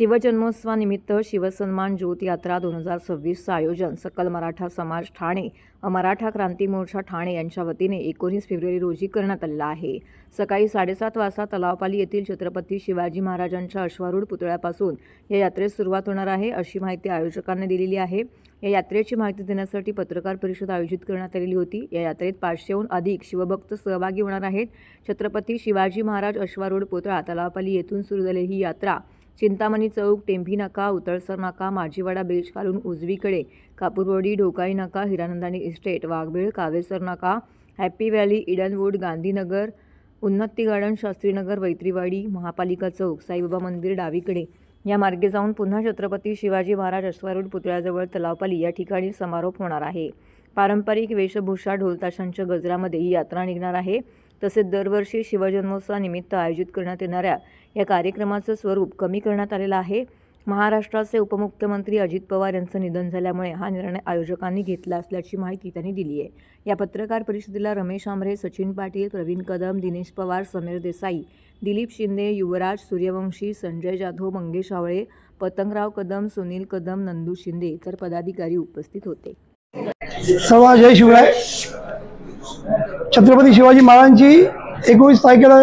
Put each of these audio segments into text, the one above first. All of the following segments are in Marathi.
शिवजन्मोत्सवानिमित्त शिवसन्मान ज्योत यात्रा 2026चं आयोजन सकल मराठा समाज ठाणे, मराठा क्रांती मोर्चा ठाणे यांच्या वतीने 19 फेब्रुवारी रोजी करण्यात आलेला आहे। सकाळी 7:30 वाजता तलावपाली येथील छत्रपती शिवाजी महाराजांच्या अश्वारूढ पुतळ्यापासून या यात्रेस सुरुवात होणार आहे, अशी माहिती आयोजकांनी दिलेली आहे। या यात्रेची माहिती देण्यासाठी पत्रकार परिषद आयोजित करण्यात आलेली होती। या यात्रेत 500हून अधिक शिवभक्त सहभागी होणार आहेत। छत्रपती शिवाजी महाराज अश्वारूढ पुतळा तलावपाली येथून सुरू झालेली ही यात्रा चिंतामणी चौक, टेंभी नाका, उतळसर नाका, माझीवाडा ब्रिज खालून उजवीकडे कापूरवाडी, ढोकाई नाका, हिरानंदानी इस्टेट, वाघबीळ, कावेसर नाका, हॅप्पी व्हॅली, इडनवूड, गांधीनगर, उन्नती गार्डन, शास्त्रीनगर, वैत्रीवाडी, महापालिका चौक, साईबाबा मंदिर डावीकडे या मार्गे जाऊन पुन्हा छत्रपती शिवाजी महाराज अश्वारूढ पुतळ्याजवळ तलावपाली या ठिकाणी समारोप होणार आहे। पारंपरिक वेशभूषा, ढोलताशांच्या गजरामध्ये ही यात्रा निघणार आहे। तसेच दरवर्षी शिवजन्मोत्सवानिमित्त आयोजित करण्यात येणाऱ्या या कार्यक्रमाचं स्वरूप कमी करण्यात आलेलं आहे। महाराष्ट्राचे उपमुख्यमंत्री अजित पवार यांचं निधन झाल्यामुळे हा निर्णय आयोजकांनी घेतला असल्याची माहिती त्यांनी दिली आहे। या पत्रकार परिषदेला रमेश आमरे, सचिन पाटील, प्रवीण कदम, दिनेश पवार, समीर देसाई, दिलीप शिंदे, युवराज सूर्यवंशी, संजय जाधव, मंगेश आवळे, पतंगराव कदम, सुनील कदम, नंदू शिंदे तर पदाधिकारी उपस्थित होते। सर्व जय शिवराय। छत्रपती शिवाजी महाराजांची 19 तारखेला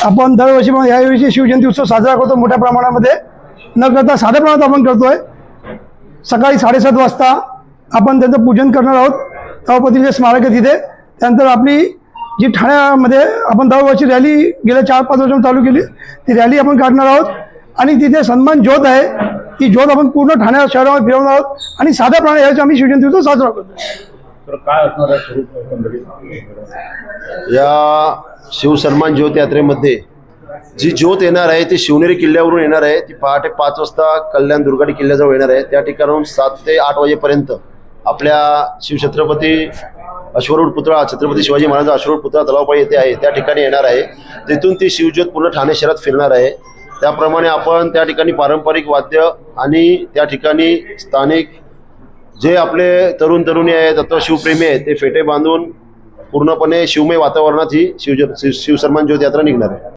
आपण दरवर्षी यावर्षी शिवजयंती उत्सव साजरा करतो। मोठ्या प्रमाणामध्ये न करता साध्या प्रमाणात आपण करतोय। सकाळी 7:30 वाजता आपण त्यांचं पूजन करणार आहोत, तलावपालीचे स्मारक आहे तिथे। त्यानंतर आपली जी ठाण्यामध्ये आपण दरवर्षी रॅली गेल्या 4-5 वर्षांपासून चालू केली, ती रॅली आपण काढणार आहोत आणि तिथे सन्मान ज्योत आहे, ती ज्योत आपण पूर्ण ठाणे शहरामध्ये फिरवणार आहोत आणि साध्या प्रमाणे यावर्षी आम्ही शिवजयंती उत्सव साजरा करतो। तर काय असणार आहे स्वरूप या शिवसन्मान ज्योत यात्रेमध्ये? जी ज्योत येणार आहे ती शिवनेरी किल्ल्यावरून येणार आहे। ती पहाटे 5 वाजता कल्याण दुर्गाडी किल्ल्याजवळ येणार आहे। त्या ठिकाणाहून 7 ते 8 वाजेपर्यंत आपल्या शिवछत्रपती अश्वारूढ पुतळा, छत्रपती शिवाजी महाराज अश्वारूढ पुतळा तलावपाळी येथे आहे, त्या ठिकाणी येणार आहे। तिथून ती शिवज्योत पूर्ण ठाणे शहरात फिरणार आहे। त्याप्रमाणे आपण त्या ठिकाणी पारंपरिक वाद्य आणि त्या ठिकाणी स्थानिक जे आपले तरुण तरुणी आहेत अथवा शिवप्रेमी आहेत ते फेटे बांधून पूर्णपणे शिवमय वातावरणात ही शिवसन्मान ज्योत यात्रा निघणार आहे।